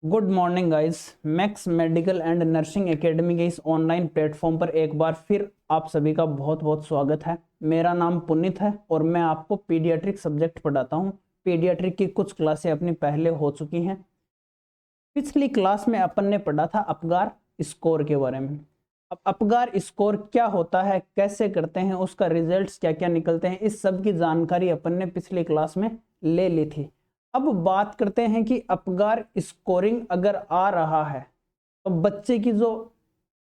Good morning guys. Max medical and nursing academy के इस online platform पर एक बार फिर आप सभी का बहुत बहुत स्वागत है। मेरा नाम पुनीत है और मैं आपको पीडियाट्रिक सब्जेक्ट पढ़ाता हूं। पीडियाट्रिक की कुछ क्लासें अपनी पहले हो चुकी हैं। पिछली क्लास में अपन ने पढ़ा था अपगार स्कोर के बारे में। अब अपगार स्कोर क्या होता है, कैसे करते हैं, उसका रिजल्ट्स क्या क्या निकलते हैं, इस सब की जानकारी अपन ने पिछली क्लास में ले ली थी। अब बात करते हैं कि अपगार स्कोरिंग अगर आ रहा है तो बच्चे की जो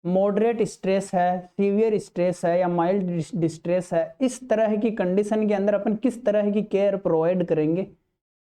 मॉडरेट स्ट्रेस है, सीवियर स्ट्रेस है या माइल्ड डिस्ट्रेस है, इस तरह की कंडीशन के अंदर अपन किस तरह की केयर प्रोवाइड करेंगे,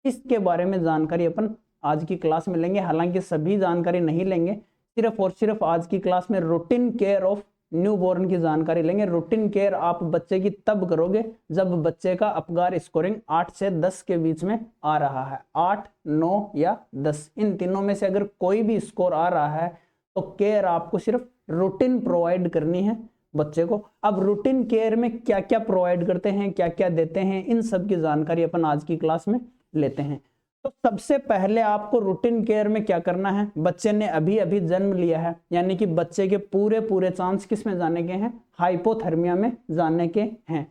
इसके बारे में जानकारी अपन आज की क्लास में लेंगे। हालांकि सभी जानकारी नहीं लेंगे, सिर्फ और सिर्फ आज की क्लास में रूटीन केयर ऑफ न्यूबॉर्न की जानकारी लेंगे। रूटीन केयर आप बच्चे की तब करोगे जब बच्चे का अपगार स्कोरिंग 8 से 10 के बीच में आ रहा है। 8, 9 या 10 इन तीनों में से अगर कोई भी स्कोर आ रहा है तो केयर आपको सिर्फ रूटीन प्रोवाइड करनी है बच्चे को। अब रूटीन केयर में क्या क्या प्रोवाइड करते हैं, क्या क्या देते हैं, इन सब की जानकारी अपन आज की क्लास में लेते हैं। तो सबसे पहले आपको रूटीन केयर में क्या करना है, बच्चे ने अभी अभी जन्म लिया है, यानी कि बच्चे के पूरे पूरे चांस किस में जाने के हैं, हाइपोथर्मिया में जाने के हैं।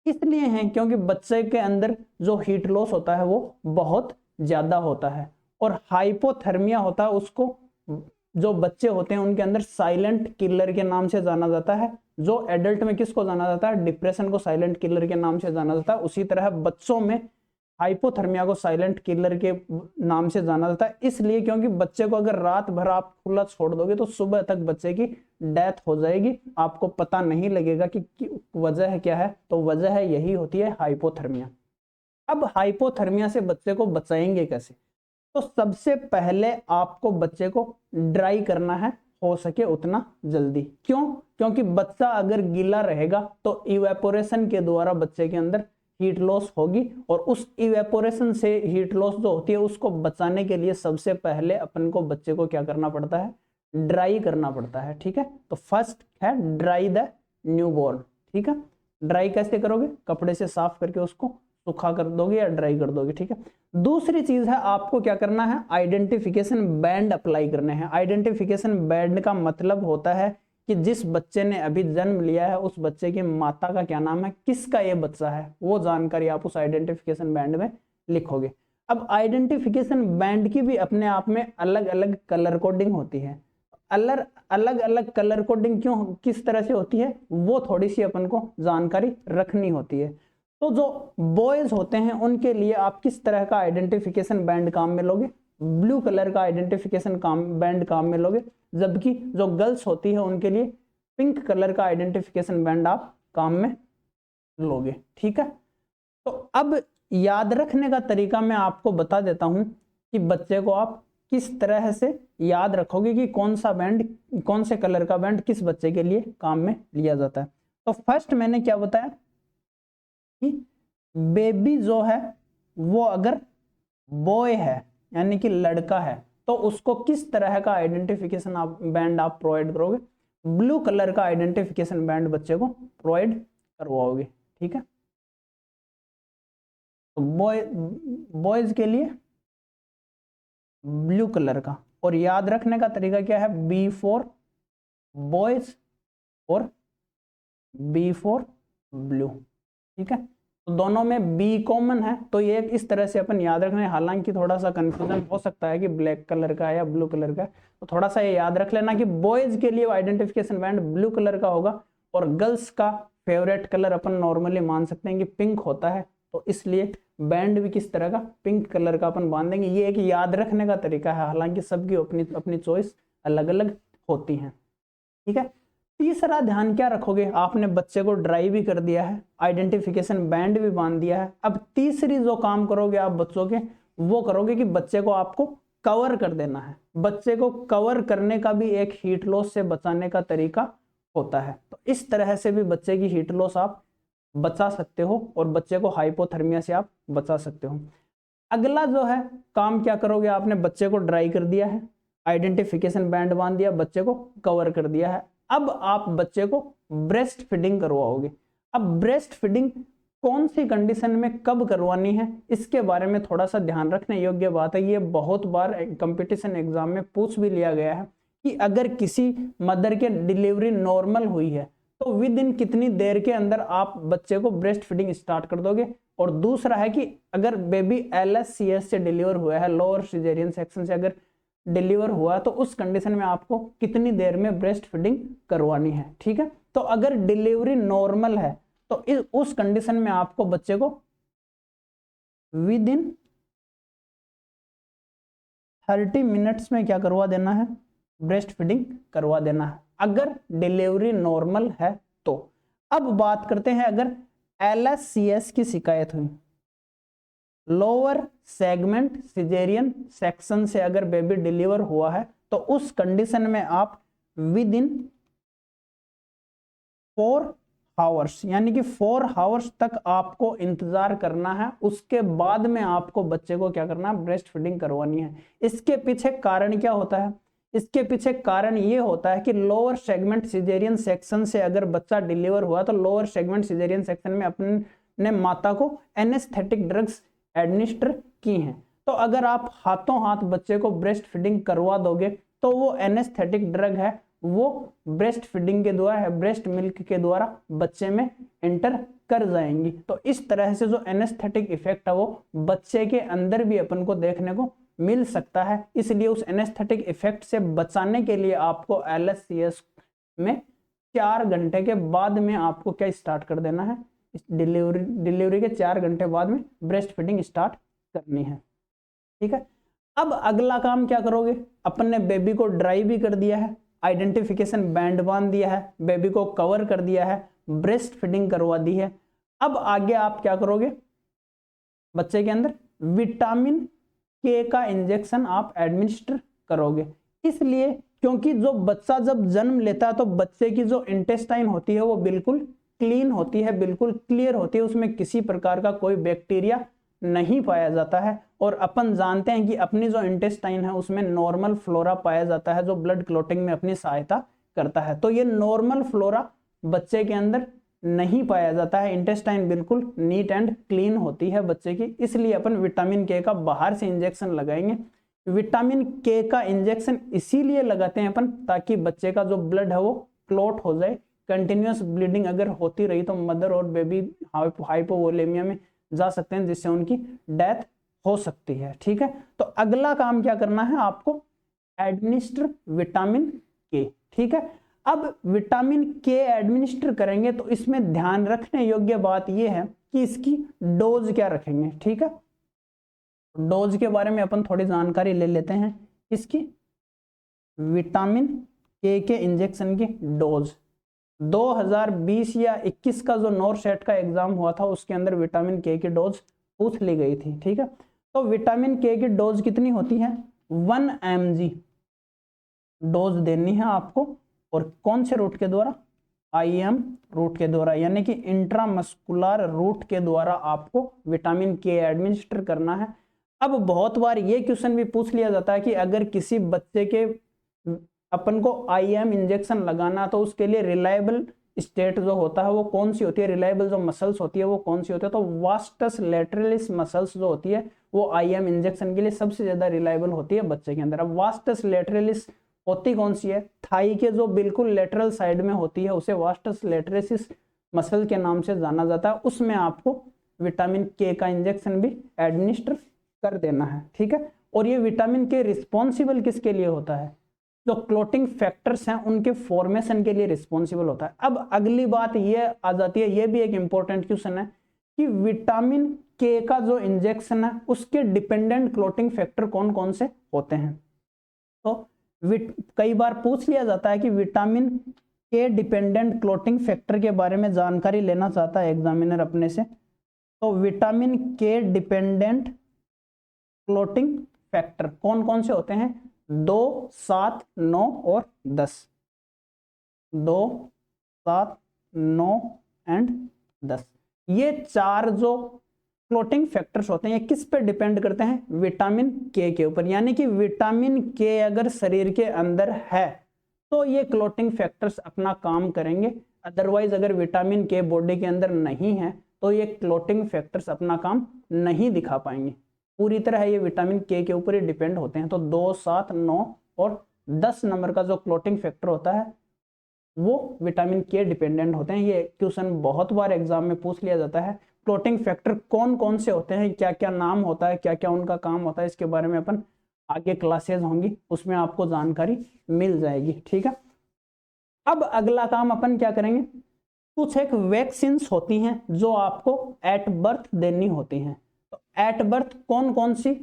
इसलिए हैं क्योंकि बच्चे के अंदर जो हीट लॉस होता है वो बहुत ज्यादा होता है और हाइपोथर्मिया होता है, उसको जो बच्चे होते हैं उनके अंदर साइलेंट किलर के नाम से जाना जाता है। जो एडल्ट में किसको जाना जाता है, डिप्रेशन को साइलेंट किलर के नाम से जाना जाता है, उसी तरह बच्चों में हाइपोथर्मिया को साइलेंट किलर के नाम से जाना जाता है। इसलिए क्योंकि बच्चे को अगर रात भर आप खुला छोड़ दोगे तो सुबह तक बच्चे की डेथ हो जाएगी, आपको पता नहीं लगेगा कि वजह क्या है। तो वजह है यही होती है हाइपोथर्मिया। अब हाइपोथर्मिया से बच्चे को बचाएंगे कैसे, तो सबसे पहले आपको बच्चे को ड्राई करना है, हो सके उतना जल्दी। क्यों? क्योंकि बच्चा अगर गीला रहेगा तो इवेपोरेशन के द्वारा बच्चे के अंदर हीट लॉस होगी और उस इवेपोरेशन से हीट लॉस जो होती है उसको बचाने के लिए सबसे पहले अपन को बच्चे को क्या करना पड़ता है, ड्राई करना पड़ता है। ठीक है, तो फर्स्ट है ड्राई द न्यूबॉर्न। ठीक है, ड्राई कैसे करोगे, कपड़े से साफ करके उसको सूखा कर दोगे या ड्राई कर दोगे। ठीक है, दूसरी चीज है आपको क्या करना है, आइडेंटिफिकेशन बैंड अप्लाई करने हैं। आइडेंटिफिकेशन बैंड का मतलब होता है कि जिस बच्चे ने अभी जन्म लिया है उस बच्चे की माता का क्या नाम है, किसका ये बच्चा है, वो जानकारी आप उस आइडेंटिफिकेशन बैंड में लिखोगे। अब आइडेंटिफिकेशन बैंड की भी अपने आप में अलग अलग कलर कोडिंग होती है। अलग अलग कलर कोडिंग क्यों, किस तरह से होती है, वो थोड़ी सी अपन को जानकारी रखनी होती है। तो जो बॉयज होते हैं उनके लिए आप किस तरह का आइडेंटिफिकेशन बैंड काम में लोगे, ब्लू कलर का आइडेंटिफिकेशन बैंड काम में लोगे, जबकि जो गर्ल्स होती है उनके लिए पिंक कलर का आइडेंटिफिकेशन बैंड आप काम में लोगे। ठीक है, तो अब याद रखने का तरीका मैं आपको बता देता हूं कि बच्चे को आप किस तरह से याद रखोगे कि कौन सा बैंड, कौन से कलर का बैंड किस बच्चे के लिए काम में लिया जाता है। तो फर्स्ट मैंने क्या बताया कि बेबी जो है वो अगर बॉय है यानी कि लड़का है तो उसको किस तरह का आइडेंटिफिकेशन आप बैंड आप प्रोवाइड करोगे, ब्लू कलर का आइडेंटिफिकेशन बैंड बच्चे को प्रोवाइड करवाओगे। ठीक है, तो बॉयज के लिए ब्लू कलर का, और याद रखने का तरीका क्या है, बी फॉर बॉयज और बी फॉर ब्लू। ठीक है, तो दोनों में बी कॉमन है तो ये इस तरह से अपन याद रखना है। हालांकि थोड़ा सा कंफ्यूजन हो सकता है कि ब्लैक कलर का है या ब्लू कलर का है, तो थोड़ा सा ये याद रख लेना कि बॉयज के लिए आइडेंटिफिकेशन बैंड ब्लू कलर का होगा और गर्ल्स का फेवरेट कलर अपन नॉर्मली मान सकते हैं कि पिंक होता है, तो इसलिए बैंड भी किस तरह का, पिंक कलर का अपन बांध देंगे। ये एक याद रखने का तरीका है, हालांकि सबकी अपनी अपनी चॉइस अलग अलग होती है। ठीक है, तीसरा ध्यान क्या रखोगे, आपने बच्चे को ड्राई भी कर दिया है, आइडेंटिफिकेशन बैंड भी बांध दिया है। अब तीसरी जो काम करोगे आप बच्चों के, वो करोगे कि बच्चे को आपको कवर कर देना है। बच्चे को कवर करने का भी एक हीट लॉस से बचाने का तरीका होता है, तो इस तरह से भी बच्चे की हीट लॉस आप बचा सकते हो और बच्चे को हाइपोथर्मिया से आप बचा सकते हो। अगला जो है काम क्या करोगे, आपने बच्चे को ड्राई कर दिया है, आइडेंटिफिकेशन बैंड बांध दिया, बच्चे को कवर कर दिया है। अब आप बच्चे को ब्रेस्ट फीडिंग करवाओगे। अब ब्रेस्ट फीडिंग कौन सी कंडीशन में कब करवानी है, इसके बारे में थोड़ा सा ध्यान रखने योग्य बात है। ये बहुत बार कंपटीशन एग्जाम में पूछ भी लिया गया है कि अगर किसी मदर के डिलीवरी नॉर्मल हुई है तो विद इन कितनी देर के अंदर आप बच्चे को ब्रेस्ट फीडिंग स्टार्ट कर दोगे। और दूसरा है कि अगर बेबी LSCS से डिलीवर हुआ है, लोअर सिजेरियन सेक्शन से अगर डिलीवर हुआ तो उस कंडीशन में आपको कितनी देर में ब्रेस्ट फीडिंग करवानी है। ठीक है, तो अगर डिलीवरी नॉर्मल है तो उस कंडीशन में आपको बच्चे को विद इन 30 मिनट्स में क्या करवा देना है, ब्रेस्ट फीडिंग करवा देना है, अगर डिलीवरी नॉर्मल है तो। अब बात करते हैं अगर LSCS की शिकायत हुई, लोअर सेगमेंट सिजेरियन सेक्शन से अगर बेबी डिलीवर हुआ है तो उस कंडीशन में आप विद इन 4 आवर्स यानी कि 4 आवर्स तक आपको इंतजार करना है, उसके बाद में आपको बच्चे को क्या करना है, ब्रेस्ट फीडिंग करवानी है। इसके पीछे कारण क्या होता है, इसके पीछे कारण ये होता है कि लोअर सेगमेंट सिजेरियन सेक्शन से अगर बच्चा डिलीवर हुआ तो लोअर सेगमेंट सिजेरियन सेक्शन में अपने माता को एनेस्थेटिक ड्रग्स एडमिनिस्टर की हैं। तो अगर आप हाथों हाथ बच्चे को ब्रेस्ट फीडिंग करवा दोगे तो वो एनेस्थेटिक ड्रग है वो ब्रेस्ट फीडिंग के द्वारा, ब्रेस्ट मिल्क के द्वारा बच्चे में एंटर कर जाएंगी। तो इस तरह से जो एनेस्थेटिक इफेक्ट है वो बच्चे के अंदर भी अपन को देखने को मिल सकता है। इसलिए उस एनेस्थेटिक इफेक्ट से बचाने के लिए आपको LSCS में 4 घंटे के बाद में आपको क्या स्टार्ट कर देना है, डिलीवरी के 4 घंटे बाद में ब्रेस्ट फीडिंग स्टार्ट करनी है। ठीक है, अब अगला काम क्या करोगे, अपन ने बेबी को ड्राई भी कर दिया है, आइडेंटिफिकेशन बैंड बांध दिया है, बेबी को कवर कर दिया है, ब्रेस्ट फीडिंग करवा दी है। अब आगे आप क्या करोगे, बच्चे के अंदर विटामिन के का इंजेक्शन आप एडमिनिस्टर करोगे। इसलिए क्योंकि जो बच्चा जब जन्म लेता है तो बच्चे की जो इंटेस्टाइन होती है वो बिल्कुल क्लीन होती है, बिल्कुल क्लियर होती है, उसमें किसी प्रकार का कोई बैक्टीरिया नहीं पाया जाता है। और अपन जानते हैं कि अपनी जो इंटेस्टाइन है उसमें नॉर्मल फ्लोरा पाया जाता है जो ब्लड क्लॉटिंग में अपनी सहायता करता है। तो ये नॉर्मल फ्लोरा बच्चे के अंदर नहीं पाया जाता है, इंटेस्टाइन बिल्कुल नीट एंड क्लीन होती है बच्चे की। इसलिए अपन विटामिन के का बाहर से इंजेक्शन लगाएंगे। विटामिन के का इंजेक्शन इसीलिए लगाते हैं अपन ताकि बच्चे का जो ब्लड है वो क्लॉट हो जाए। कंटिन्यूअस ब्लीडिंग अगर होती रही तो मदर और बेबी हाइपोवोलेमिया में जा सकते हैं जिससे उनकी डेथ हो सकती है। ठीक है, तो अगला काम क्या करना है आपको, एडमिनिस्टर विटामिन के। ठीक है, अब विटामिन के एडमिनिस्टर करेंगे तो इसमें ध्यान रखने योग्य बात यह है कि इसकी डोज क्या रखेंगे। ठीक है, डोज के बारे में अपन थोड़ी जानकारी ले लेते हैं। इसकी विटामिन के इंजेक्शन की डोज 2020 या 21 का जो नॉरसेट का एग्जाम हुआ था उसके अंदर विटामिन के की डोज पूछ ली गई थी। ठीक है, तो विटामिन के की डोज कितनी होती है, 1 mg डोज देनी है आपको। और कौन से रूट के द्वारा, IM रूट के द्वारा, यानी कि इंट्रामस्कुलर रूट के द्वारा आपको विटामिन के एडमिनिस्टर करना है। अब बहुत बार ये क्वेश्चन भी पूछ लिया जाता है कि अगर किसी बच्चे के अपन को IM इंजेक्शन लगाना तो उसके लिए रिलायबल स्टेट जो होता है वो कौन सी होती है, रिलायबल जो मसल्स होती है वो कौन सी होती है, तो वास्टस लैटरलिस मसल्स जो होती है वो IM इंजेक्शन के लिए सबसे ज्यादा रिलायबल होती है बच्चे के अंदर। अब वास्टस लैटरलिस होती कौन सी है, थाई के जो बिल्कुल लेटरल साइड में होती है उसे वास्टस लैटरलिस मसल के नाम से जाना जाता है। उसमें आपको विटामिन के का इंजेक्शन भी एडमिनिस्टर कर देना है। ठीक है, और ये विटामिन के रिस्पॉन्सिबल किसके लिए होता है, जो क्लोटिंग फैक्टर्स हैं उनके फॉर्मेशन के लिए रिस्पॉन्सिबल होता है। अब अगली बात ये आ जाती है, ये भी एक इंपॉर्टेंट क्वेश्चन है कि विटामिन के का जो इंजेक्शन है उसके डिपेंडेंट क्लोटिंग फैक्टर कौन कौन से होते हैं। तो कई बार पूछ लिया जाता है कि विटामिन के डिपेंडेंट क्लोटिंग फैक्टर के बारे में जानकारी लेना चाहता है एग्जामिनर अपने से। तो विटामिन के डिपेंडेंट क्लोटिंग फैक्टर कौन कौन से होते हैं, 2, 7, 9 और 10। 2, 7, 9 एंड 10, ये 4 जो क्लोटिंग फैक्टर्स होते हैं ये किस पे डिपेंड करते हैं, विटामिन के ऊपर। यानी कि विटामिन के अगर शरीर के अंदर है तो ये क्लोटिंग फैक्टर्स अपना काम करेंगे। अदरवाइज अगर विटामिन के बॉडी के अंदर नहीं है तो ये क्लोटिंग फैक्टर्स अपना काम नहीं दिखा पाएंगे। पूरी तरह ये विटामिन के ऊपर ही डिपेंड होते हैं। तो 2, 7, 9 और 10 नंबर का जो क्लोटिंग फैक्टर होता है वो विटामिन के डिपेंडेंट होते हैं। ये क्वेश्चन बहुत बार एग्जाम में पूछ लिया जाता है। क्लोटिंग फैक्टर कौन कौन से होते हैं, क्या क्या नाम होता है, क्या क्या उनका काम होता है, इसके बारे में अपन आगे क्लासेस होंगी उसमें आपको जानकारी मिल जाएगी। ठीक है, अब अगला काम अपन क्या करेंगे, कुछ एक वैक्सीन्स होती हैं जो आपको एट बर्थ देनी होती हैं। तो एट बर्थ कौन कौन सी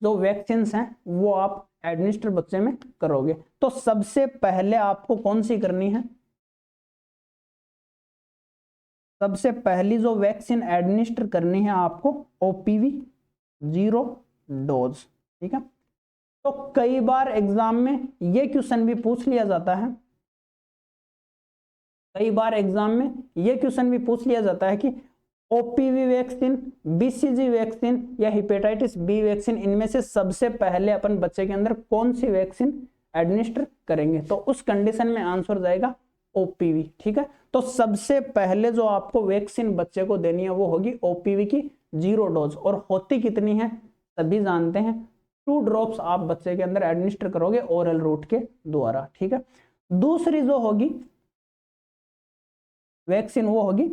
जो वैक्सीन्स हैं वो आप एडमिनिस्टर बच्चे में करोगे। तो सबसे पहले आपको कौन सी करनी है, सबसे पहली जो वैक्सीन एडमिनिस्टर करनी है आपको ओपीवी 0 डोज। ठीक है, तो कई बार एग्जाम में ये क्वेश्चन भी पूछ लिया जाता है, कई बार एग्जाम में ये क्वेश्चन भी पूछ लिया जाता है कि ओपीवी वैक्सीन, बीसीजी वैक्सीन या हेपेटाइटिस बी वैक्सीन, इनमें से सबसे पहले अपन बच्चे के अंदर कौन सी वैक्सीन एडमिनिस्टर करेंगे। तो उस कंडीशन में आंसर जाएगा ओपीवी। ठीक है, तो सबसे पहले जो आपको वैक्सीन बच्चे को देनी है वो होगी ओपीवी की 0 डोज। और होती कितनी है सभी जानते हैं, 2 ड्रॉप्स आप बच्चे के अंदर एडमिनिस्टर करोगे ओरल रूट के द्वारा। ठीक है, दूसरी जो होगी वैक्सीन वो होगी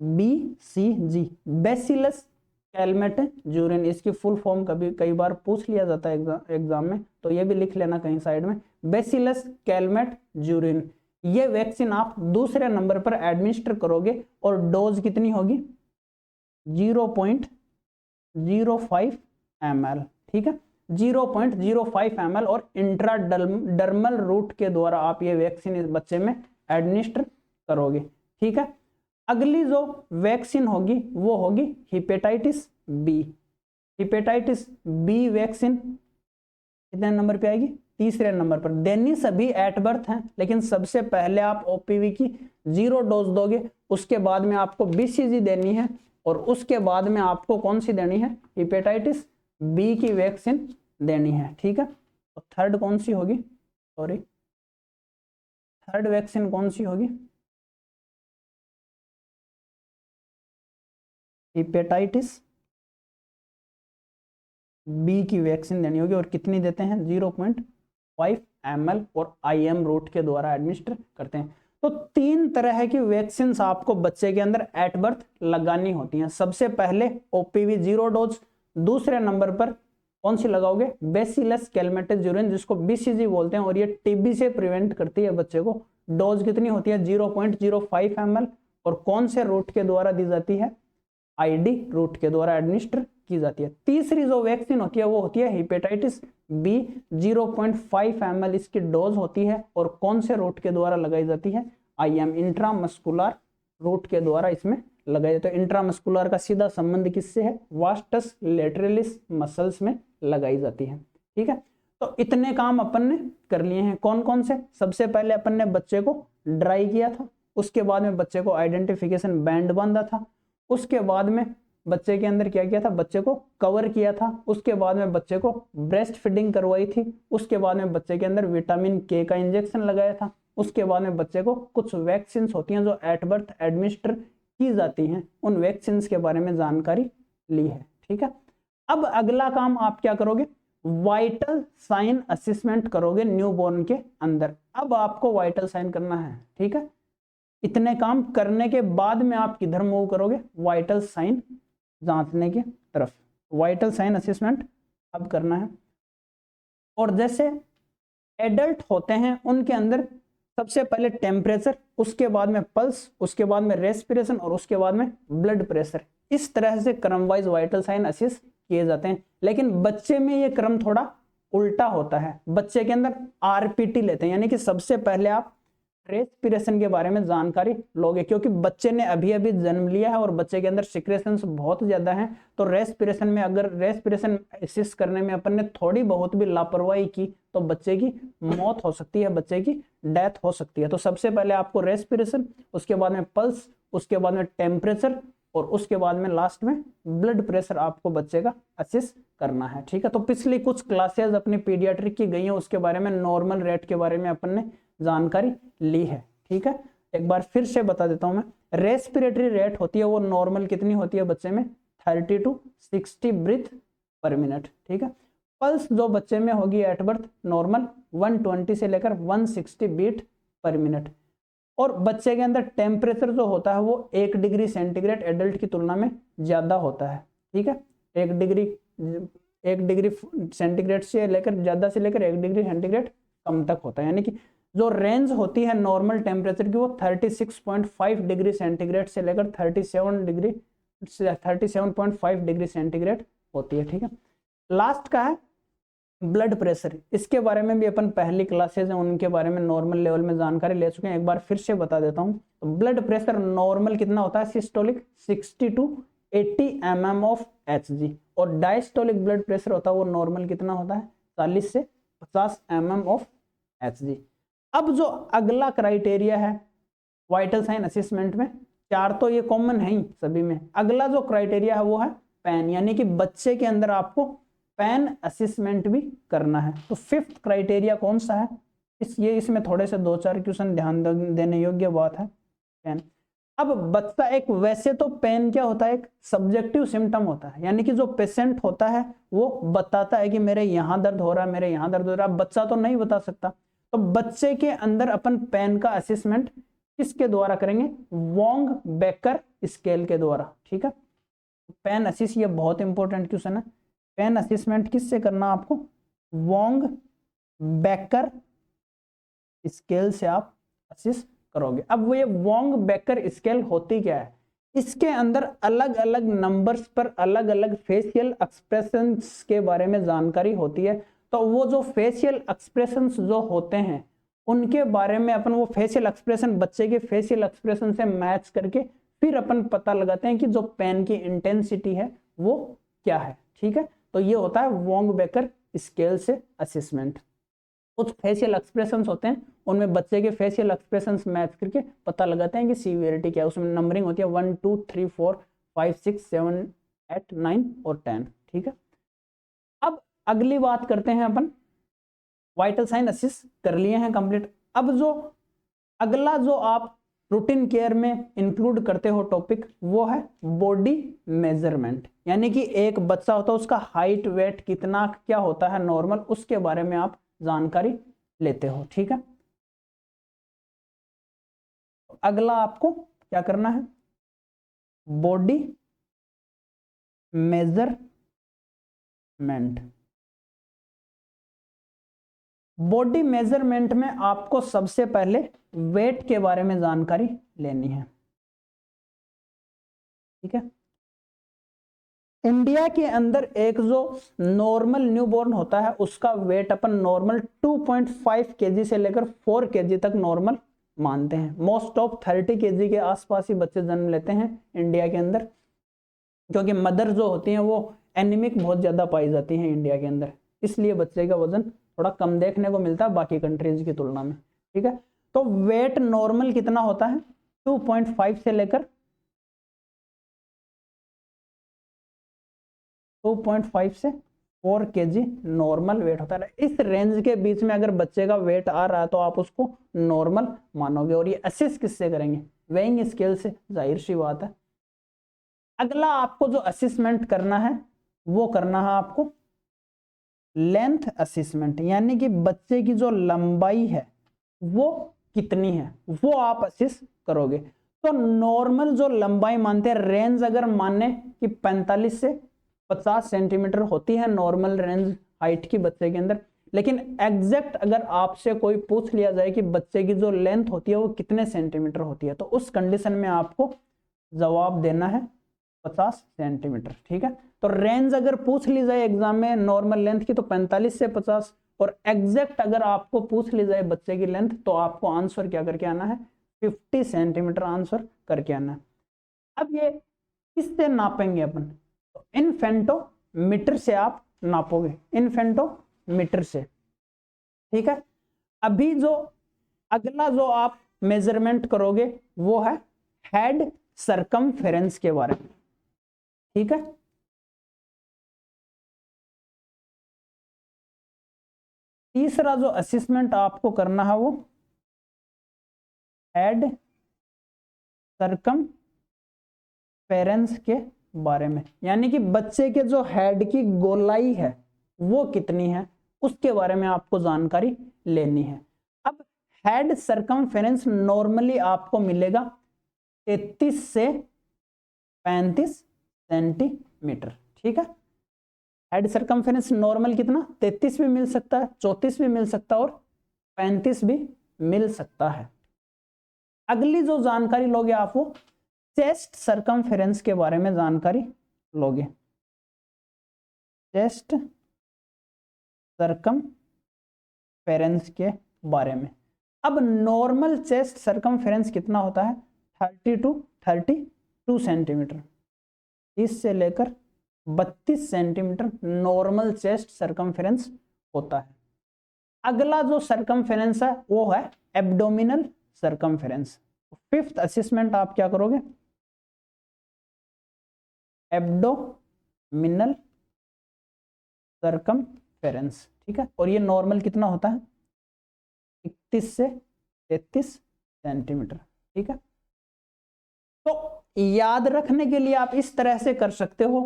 BCG, बैसिलस कैलमेट-ज़्यूरिन। इसकी फुल फॉर्म कई बार पूछ लिया जाता है एग्जाम में, तो ये भी लिख लेना कहीं साइड में, बैसिलस कैलमेट-ज़्यूरिन। ये वैक्सीन आप दूसरे नंबर पर एडमिनिस्टर करोगे और डोज कितनी होगी 0.05 ml। ठीक है, 0.05 ml और इंट्राडर्मल रूट के द्वारा आप ये वैक्सीन इस बच्चे में एडमिनिस्टर करोगे। ठीक है, अगली जो वैक्सीन होगी वो होगी hepatitis B. Hepatitis B vaccine कितने नंबर पे आएगी, तीसरे नंबर पर। देनी सभी एट बर्थ हैं, लेकिन सबसे पहले आप ओपीवी की 0 डोज दोगे, उसके बाद में आपको बीसीजी देनी है और उसके बाद में आपको कौन सी देनी है, हेपेटाइटिस बी की वैक्सीन देनी है। ठीक है, तो थर्ड कौन सी होगी, सॉरी थर्ड वैक्सीन कौन सी होगी, हेपेटाइटिस बी की वैक्सीन देनी होगी। और कितनी देते हैं 0.5 ml और IM रूट के द्वारा एडमिनिस्टर करते हैं। तो 3 तरह की वैक्सीन आपको बच्चे के अंदर एट बर्थ लगानी होती हैं। सबसे पहले ओपीवी 0 डोज, दूसरे नंबर पर कौन सी लगाओगे, बैसिलस कैलमेट-ज़्यूरिन जिसको BCG बोलते हैं, और ये टीबी से प्रिवेंट करती है बच्चे को। डोज कितनी होती है 0.05 ml और कौन से रूट के द्वारा दी जाती है, ID रूट के द्वारा एडमिनिस्टर की जाती है। तीसरी जो वैक्सीन होती है वो होती है हेपेटाइटिस बी, 0.5 ml इसकी डोज होती है और कौन से रूट के द्वारा लगाई जाती है, IM इंट्रामस्कुलर रूट के द्वारा इसमें लगाई जाती है। तो इंट्रामस्कुलर का सीधा संबंध किससे है, वास्टस लेटरलिस मसल्स में लगाई जाती है। ठीक है, तो इतने काम अपन ने कर लिए हैं। कौन कौन से, सबसे पहले अपन ने बच्चे को ड्राई किया था, उसके बाद में बच्चे को आइडेंटिफिकेशन बैंड बांधा था, उसके बाद में बच्चे के अंदर क्या किया था, बच्चे को कवर किया था, उसके बाद में बच्चे को ब्रेस्ट फीडिंग करवाई थी, उसके बाद में बच्चे के अंदर विटामिन के का इंजेक्शन लगाया था, उसके बाद में बच्चे को कुछ वैक्सीन होती हैं जो एट बर्थ एडमिनिस्टर की जाती हैं, उन वैक्सीन के बारे में जानकारी ली है। ठीक है, अब अगला काम आप क्या करोगे, वाइटल साइन असेसमेंट करोगे न्यूबॉर्न के अंदर। अब आपको वाइटल साइन करना है। ठीक है, इतने काम करने के बाद में आप किधर मूव करोगे, वाइटल साइन जांचने की तरफ। वाइटल साइन असेसमेंट अब करना है। और जैसे एडल्ट होते हैं उनके अंदर सबसे पहले टेम्परेचर, उसके बाद में पल्स, उसके बाद में रेस्पिरेशन और उसके बाद में ब्लड प्रेशर, इस तरह से क्रम वाइज वाइटल साइन असेस किए जाते हैं। लेकिन बच्चे में ये क्रम थोड़ा उल्टा होता है। बच्चे के अंदर RPT लेते हैं, यानी कि सबसे पहले आप रेस्पिरेशन के बारे में जानकारी लोगे, क्योंकि बच्चे ने अभी अभी जन्म लिया है और बच्चे के अंदर सिक्रेशंस बहुत ज्यादा हैं। तो रेस्पिरेशन में, अगर रेस्पिरेशन असिस्ट करने में अपन ने थोड़ी बहुत भी लापरवाही की तो बच्चे की मौत हो सकती है, बच्चे की डेथ हो सकती है। तो सबसे पहले आपको रेस्पिरेशन, उसके बाद में पल्स, उसके बाद में टेम्परेचर और उसके बाद में लास्ट में ब्लड प्रेशर आपको बच्चे का असिस्ट करना है। ठीक है, तो पिछली कुछ क्लासेस अपनी पीडियाट्रिक की गई हैं, उसके बारे में नॉर्मल रेट के बारे में अपन ने जानकारी ली है। ठीक है, एक बार फिर से बता देता हूं मैं, रेस्पिरेटरी रेट होती है वो नॉर्मल कितनी होती है बच्चे में, 30 to 60 ब्रीथ पर मिनट, ठीक है। पल्स जो बच्चे में होगी एट बर्थ नॉर्मल 120 से लेकर 160 बीट पर मिनट। और बच्चे के अंदर टेम्परेचर जो होता है वो 1 डिग्री सेंटीग्रेड एडल्ट की तुलना में ज्यादा होता है, ठीक है। 1 डिग्री सेंटीग्रेड से लेकर 1 डिग्री सेंटीग्रेड कम तक होता है, यानी कि जो रेंज होती है नॉर्मल टेम्परेचर की वो 36.5 डिग्री सेंटीग्रेड से लेकर 37.5 डिग्री सेंटीग्रेड होती है, ठीक है। लास्ट का है ब्लड प्रेशर। इसके बारे में भी अपन पहली क्लासेज है उनके बारे में नॉर्मल लेवल में जानकारी ले चुके हैं, एक बार फिर से बता देता हूं। तो ब्लड प्रेशर नॉर्मल कितना होता है, systolic 60 to 80 mm of Hg, और डायस्टोलिक ब्लड प्रेशर होता है वो नॉर्मल कितना होता है, 40 से 50 mm ऑफ Hg। अब जो अगला क्राइटेरिया है वाइटल साइन असेसमेंट में, 4 तो ये कॉमन है ही सभी में, अगला जो क्राइटेरिया है वो है पैन, यानी कि बच्चे के अंदर आपको पैन असेसमेंट भी करना है। तो 5th क्राइटेरिया कौन सा है, इसमें थोड़े से 2-4 क्वेश्चन ध्यान देने योग्य बात है पैन। अब बच्चा एक, वैसे तो पेन क्या होता है, एक सब्जेक्टिव सिम्टम होता है, यानी कि जो पेशेंट होता है वो बताता है कि मेरे यहाँ दर्द हो रहा है, मेरे यहाँ दर्द हो रहा है, बच्चा तो नहीं बता सकता। तो बच्चे के अंदर अपन पेन का असेसमेंट किसके द्वारा करेंगे, वोंग बेकर स्केल के द्वारा, ठीक है। पेन असिस, ये बहुत इंपॉर्टेंट क्वेश्चन है। पेन असेसमेंट किससे करना आपको, वोंग बेकर स्केल से आप असिस करोगे। अब वो ये वोंग बेकर स्केल होती क्या है, इसके अंदर अलग अलग नंबर्स पर अलग अलग फेशियल एक्सप्रेशंस के बारे में जानकारी होती है। तो वो जो फेशियल एक्सप्रेशंस जो होते हैं उनके बारे में अपन वो फेशियल एक्सप्रेशन बच्चे के फेशियल एक्सप्रेशन से मैच करके फिर अपन पता लगाते हैं कि जो पेन की इंटेंसिटी है वो क्या है, ठीक है। तो ये होता है वोंग बेकर स्केल से असेसमेंट। कुछ फेशियल एक्सप्रेशंस होते हैं उनमें बच्चे के फेशियल एक्सप्रेशंस मैच करके पता लगाते हैं कि सीवियरिटी क्या है, उसमें नंबरिंग होती है 1 2 3 4 5 6 7 8 9 और 10, ठीक है। अब अगली बात करते हैं अपन, वाइटल साइन असिस कर लिए हैं कंप्लीट। अब जो अगला जो आप रूटीन केयर में इंक्लूड करते हो टॉपिक वो है बॉडी मेजरमेंट, यानी कि एक बच्चा होता है उसका हाइट वेट कितना क्या होता है नॉर्मल, उसके बारे में आप जानकारी लेते हो, ठीक है। अगला आपको क्या करना है, बॉडी मेजरमेंट। बॉडी मेजरमेंट में आपको सबसे पहले वेट के बारे में जानकारी लेनी है, ठीक है। इंडिया के अंदर एक जो नॉर्मल न्यूबॉर्न होता है उसका वेट अपन नॉर्मल 2.5 केजी से लेकर 4 केजी तक नॉर्मल मानते हैं। मोस्ट ऑफ 30 केजी के आसपास ही बच्चे जन्म लेते हैं इंडिया के अंदर, क्योंकि मदर जो होती हैं वो एनीमिक बहुत ज्यादा पाई जाती हैं इंडिया के अंदर, इसलिए बच्चे का वजन थोड़ा कम देखने को मिलता है बाकी कंट्रीज की तुलना में, ठीक है। तो वेट नॉर्मल कितना होता है, 2.5 से लेकर 2.5 से 4 केजी नॉर्मल वेट होता है। इस रेंज के बीच में अगर बच्चे का वेट आ रहा है तो आप उसको नॉर्मल मानोगे। और ये असेस किससे करेंगे, वेइंग स्केल से, जाहिर सी बात है। अगला आपको जो असेसमेंट करना है वो करना है आपको लेंथ असेसमेंट, यानी कि बच्चे की जो लंबाई है वो कितनी है वो आप असेस करोगे। तो नॉर्मल जो लंबाई मानते हैं, रेंज अगर माने कि 45 से 50 सेंटीमीटर होती है नॉर्मल रेंज हाइट की बच्चे के अंदर, लेकिन एग्जैक्ट अगर आपसे कोई पूछ लिया जाए कि बच्चे की जो लेंथ होती है वो कितने सेंटीमीटर होती है, तो उस कंडीशन में आपको जवाब देना है 50 सेंटीमीटर, ठीक है। तो रेंज अगर पूछ ली जाए एग्जाम में नॉर्मल लेंथ की तो 45 से 50, और एग्जैक्ट अगर आपको पूछ ली जाए बच्चे की लेंथ तो आपको आंसर क्या करके आना है, 50 सेंटीमीटर आंसर करके आना है। अब ये किससे नापेंगे अपन, तो इनफेंटोमीटर से आप नापोगे, इनफेंटोमीटर से, ठीक है। अभी जो अगला जो आप मेजरमेंट करोगे वो है हेड सरकमफेरेंस के बारे में, ठीक है। तीसरा जो असेसमेंट आपको करना है वो हेड सरकमफेरेंस के बारे में, यानी कि बच्चे के जो हेड की गोलाई है वो कितनी है उसके बारे में आपको जानकारी लेनी है। अब हेड सरकमफेरेंस नॉर्मली आपको मिलेगा 33 से 35 सेंटीमीटर, ठीक है। हेड सरकमफेरेंस नॉर्मल कितना, 33 भी मिल सकता है, 34 भी मिल सकता है और 35 भी मिल सकता है। अगली जो जानकारी लोगे आप वो चेस्ट सरकमफेरेंस के बारे में जानकारी लोगे। चेस्ट सरकमफेरेंस के बारे में, अब नॉर्मल चेस्ट सरकमफेरेंस कितना होता है, 30 to 32 सेंटीमीटर, 30 से लेकर 32 सेंटीमीटर नॉर्मल चेस्ट सरकमफेरेंस होता है। अगला जो सरकमफेरेंस है वो है एब्डोमिनल सरकमफेरेंस। फिफ्थ असेसमेंट आप क्या करोगे, एब्डोमिनल सरकमफेरेंस, ठीक है। और ये नॉर्मल कितना होता है, 31 से 33 सेंटीमीटर, ठीक है। तो याद रखने के लिए आप इस तरह से कर सकते हो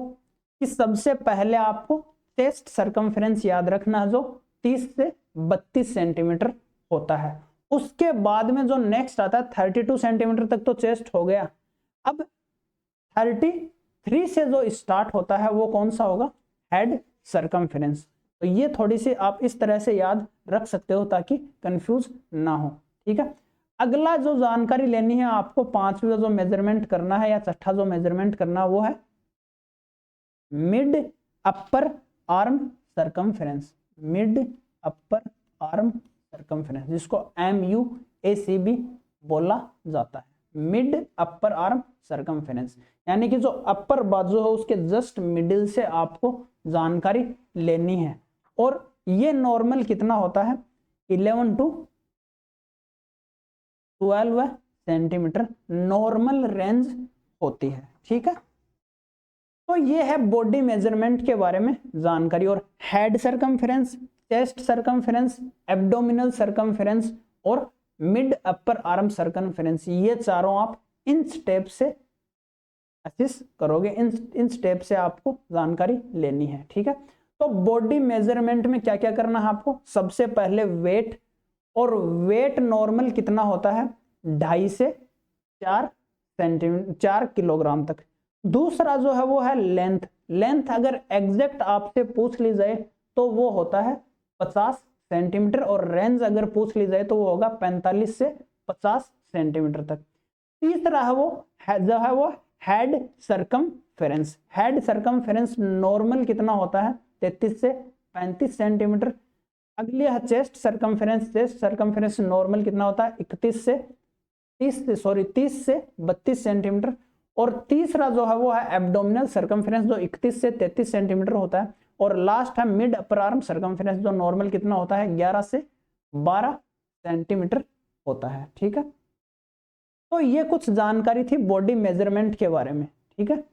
कि सबसे पहले आपको चेस्ट सरकमफेरेंस याद रखना जो 30 से 32 सेंटीमीटर होता है। उसके बाद में जो नेक्स्ट आता है 32 सेंटीमीटर तक तो चेस्ट हो गया। अब 33 से जो स्टार्ट होता है वो कौन सा होगा, हेड सरकमफेरेंस। तो ये थोड़ी सी आप इस तरह से याद रख सकते हो ताकि कंफ्यूज ना हो, ठीक है। अगला जो जानकारी लेनी है आपको, पांचवा जो मेजरमेंट करना है या छठा जो मेजरमेंट करना वो है mid upper arm circumference. Mid upper arm circumference जिसको MUACB बोला जाता है, मिड अपर आर्म सरकमफेरेंस, यानी कि जो अपर बाजू है उसके जस्ट मिडिल से आपको जानकारी लेनी है। और ये नॉर्मल कितना होता है, 11 to 12 सेंटीमीटर नॉर्मल रेंज होती है, ठीक है। तो ये है बॉडी मेजरमेंट के बारे में जानकारी। और head circumference, chest circumference, abdominal circumference और मिड अपर आर्म सरकमफेरेंस, ये चारों आप इन स्टेप से असिस करोगे, इन स्टेप से आपको जानकारी लेनी है, ठीक है। तो बॉडी मेजरमेंट में क्या क्या करना है आपको, सबसे पहले वेट, और वेट नॉर्मल कितना होता है 2.5 से 4 सेंटीमीटर 4 किलोग्राम तक। दूसरा जो है वो है लेंथ। लेंथ अगर एग्जैक्ट आपसे पूछ ली जाए तो वो होता है 50 सेंटीमीटर, और रेंज अगर पूछ ली जाए तो वो होगा 45 से 50 सेंटीमीटर तक। तीसरा है वो जो है वो head circumference. Head circumference normal कितना होता है 33 से 35 सेंटीमीटर। अगली है chest circumference. Chest circumference normal कितना होता है 30 से 32 सेंटीमीटर। और तीसरा जो है वो है एब्डोमिनल सरकमफेरेंस जो 31 से 33 सेंटीमीटर होता है। और लास्ट है मिड अपर आर्म सरकमफेरेंस जो नॉर्मल कितना होता है 11 से 12 सेंटीमीटर होता है, ठीक है। तो ये कुछ जानकारी थी बॉडी मेजरमेंट के बारे में, ठीक है।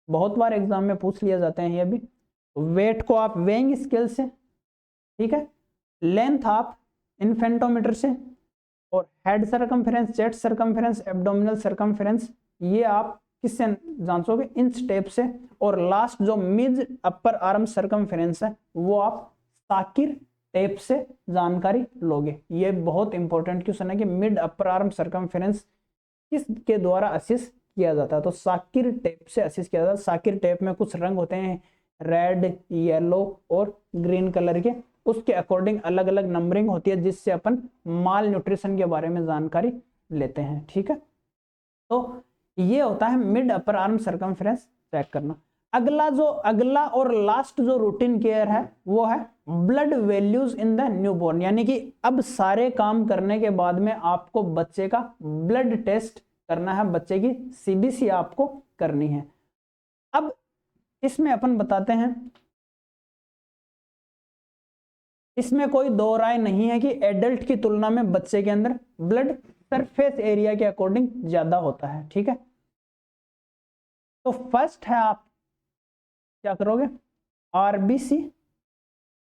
बहुत बार एग्जाम में पूछ लिया जाते हैं ये भी। वेट को आप वेइंग स्केल से, ठीक है। लेंथ आप इन्फेंटोमीटर से, और head circumference, chest circumference, abdominal circumference ये आप किससे जांचोगे, इन स्टेप से। और लास्ट जो मिड अपर आर्म सरकमफेरेंस है वो आप साकिर टेप से जानकारी लोगे। ये बहुत इंपॉर्टेंट क्वेश्चन है कि मिड अपर आर्म सरकमफेरेंस किसके द्वारा असिस किया जाता है, तो साकिर टेप से असिस किया जाता है। साकिर टेप में कुछ रंग होते हैं रेड, येलो और ग्रीन कलर के, उसके अकॉर्डिंग अलग अलग नंबरिंग होती है जिससे अपन माल न्यूट्रिशन के बारे में जानकारी लेते हैं, ठीक है। तो ये होता है mid upper arm circumference check करना। अगला और लास्ट जो रूटीन केयर है वो है blood values in the newborn, यानी कि अब सारे काम करने के बाद में आपको बच्चे का ब्लड टेस्ट करना है, बच्चे की CBC आपको करनी है। अब इसमें अपन बताते हैं, इसमें कोई दो राय नहीं है कि एडल्ट की तुलना में बच्चे के अंदर ब्लड सरफेस एरिया के अकॉर्डिंग ज्यादा होता है, ठीक है। तो फर्स्ट है आप क्या करोगे, RBC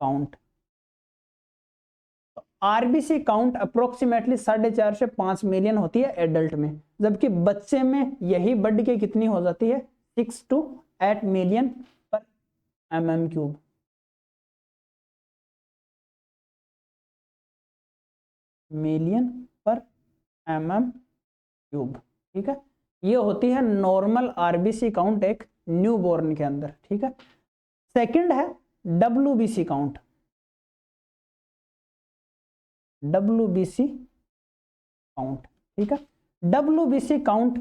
count. RBC count approximately 4.5 से 5 मिलियन होती है एडल्ट में, जबकि बच्चे में यही बढ़ के कितनी हो जाती है 6 to 8 मिलियन पर mm क्यूब। मिलियन पर mm क्यूब, ठीक है। ये होती है नॉर्मल आरबीसी काउंट एक न्यू बॉर्न के अंदर, ठीक है। सेकंड है डब्ल्यूबीसी काउंट। डब्ल्यूबीसी काउंट, ठीक है। डब्ल्यूबीसी काउंट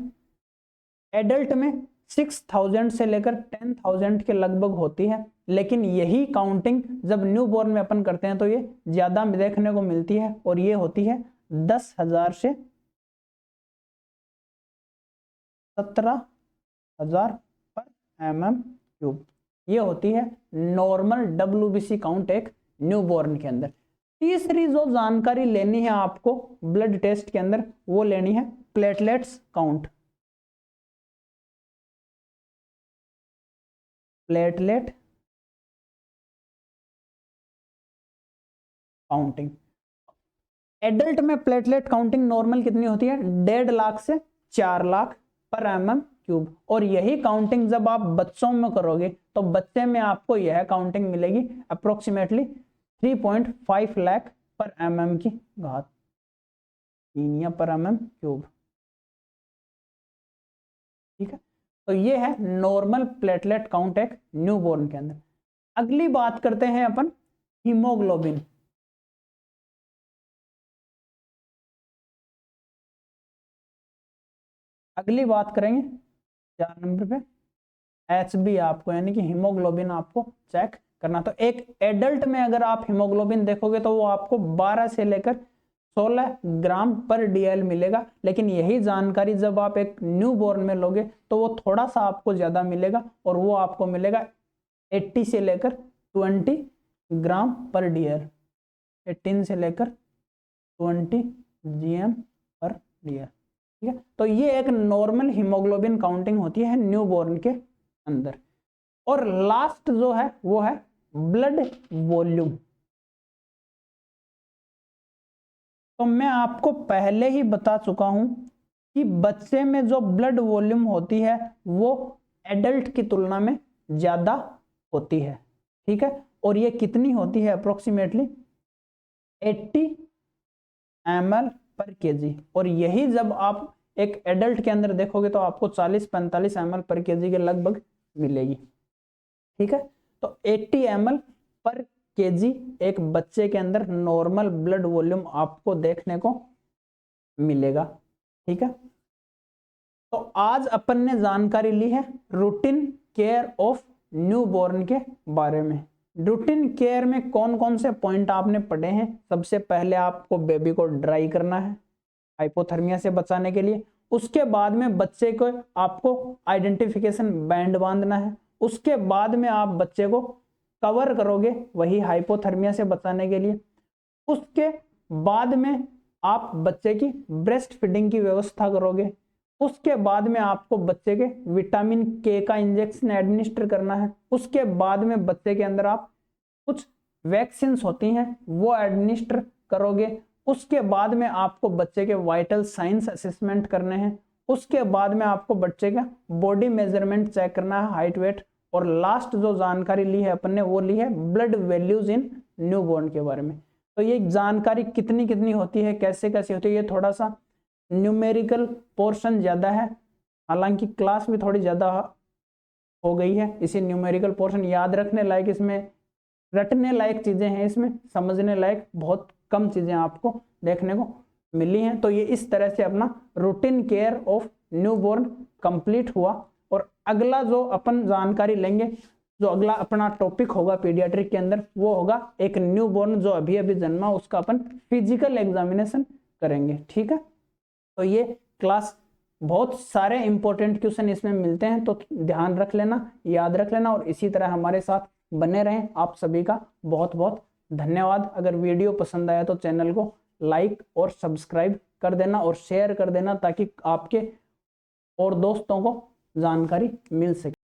एडल्ट में 6000 से लेकर 10,000 के लगभग होती है, लेकिन यही काउंटिंग जब न्यू बॉर्न में अपन करते हैं तो ये ज्यादा देखने को मिलती है, और ये होती है 10,000 से 17,000 पर mm क्यूब। ये होती है नॉर्मल डब्ल्यूबीसी काउंट एक न्यू बॉर्न के अंदर। तीसरी जो जानकारी लेनी है आपको ब्लड टेस्ट के अंदर, वो लेनी है platelets count. Platelet counting adult में प्लेटलेट काउंटिंग नॉर्मल कितनी होती है 1.5 लाख से 4 लाख पर mm क्यूब, और यही काउंटिंग जब आप बच्चों में करोगे तो बच्चे में आपको यह काउंटिंग मिलेगी अप्रोक्सीमेटली 3.5 लाख पर mm की घात 3 या पर mm क्यूब, ठीक है। तो ये है नॉर्मल प्लेटलेट काउंट एक न्यूबॉर्न के अंदर। अगली बात करते हैं अपन हीमोग्लोबिन। अगली बात करेंगे 4 नंबर पे HB आपको, यानी कि हीमोग्लोबिन आपको चेक करना। तो एक एडल्ट में अगर आप हीमोग्लोबिन देखोगे तो वो आपको 12 से लेकर 16 ग्राम पर DL मिलेगा, लेकिन यही जानकारी जब आप एक न्यू बॉर्न में लोगे तो वो थोड़ा सा आपको ज्यादा मिलेगा, और वो आपको मिलेगा 80 से लेकर 20 ग्राम पर DL, 18 से लेकर 20 GM पर DL, ठीक है। तो ये एक नॉर्मल हीमोग्लोबिन काउंटिंग होती है न्यू बॉर्न के अंदर। और लास्ट जो है वो है ब्लड वॉल्यूम। तो मैं आपको पहले ही बता चुका हूं कि बच्चे में जो ब्लड वॉल्यूम होती है वो एडल्ट की तुलना में ज्यादा होती है, ठीक है। और ये कितनी होती है अप्रोक्सीमेटली 80 ml पर kg, और यही जब आप एक एडल्ट के अंदर देखोगे तो आपको 40-45 ml पर kg के लगभग मिलेगी, ठीक है। तो 80 ml पर kg एक बच्चे के अंदर नॉर्मल ब्लड वॉल्यूम आपको देखने को मिलेगा, ठीक है। तो आज अपन ने जानकारी ली है रूटीन केयर ऑफ न्यूबॉर्न के बारे में। रूटीन केयर में कौन कौन से पॉइंट आपने पढ़े हैं? सबसे पहले आपको बेबी को ड्राई करना है हाइपोथर्मिया से बचाने के लिए। उसके बाद में बच्चे को आपको आइडेंटिफिकेशन बैंड बांधना है। उसके बाद में आप बच्चे को कवर करोगे वही हाइपोथर्मिया से बचाने के लिए। उसके बाद में आप बच्चे की ब्रेस्ट फीडिंग की व्यवस्था करोगे। उसके बाद में आपको बच्चे के विटामिन के का इंजेक्शन एडमिनिस्टर करना है। उसके बाद में बच्चे के अंदर आप कुछ वैक्सीन होती हैं वो एडमिनिस्टर करोगे। उसके बाद में आपको बच्चे के वाइटल साइंस असेसमेंट करने हैं। उसके बाद में आपको बच्चे का बॉडी मेजरमेंट चेक करना है, हाइट वेट। और लास्ट जो जानकारी ली है अपन ने वो ली है ब्लड वैल्यूज इन न्यूबॉर्न के बारे में। तो ये जानकारी कितनी कितनी होती है, कैसे कैसे होती है, ये थोड़ा सा न्यूमेरिकल पोर्शन ज्यादा है, हालांकि क्लास भी थोड़ी ज्यादा हो गई है। इसी न्यूमेरिकल पोर्शन याद रखने लायक, इसमें रटने लायक चीजें हैं, इसमें समझने लायक बहुत कम चीजें आपको देखने को मिली हैं। तो ये इस तरह से अपना routine care of newborn complete हुआ। और अगला जो अपन जानकारी लेंगे, जो अगला अपना टॉपिक होगा पीडियाट्रिक के अंदर, वो होगा एक न्यूबॉर्न जो अभी अभी जन्मा, उसका अपन फिजिकल एग्जामिनेशन करेंगे, ठीक है। तो ये क्लास बहुत सारे इंपॉर्टेंट क्वेश्चन इसमें मिलते हैं, तो ध्यान रख लेना, याद रख लेना, और इसी तरह हमारे साथ बने रहें। आप सभी का बहुत बहुत धन्यवाद। अगर वीडियो पसंद आया तो चैनल को लाइक और सब्सक्राइब कर देना और शेयर कर देना, ताकि आपके और दोस्तों को जानकारी मिल सके।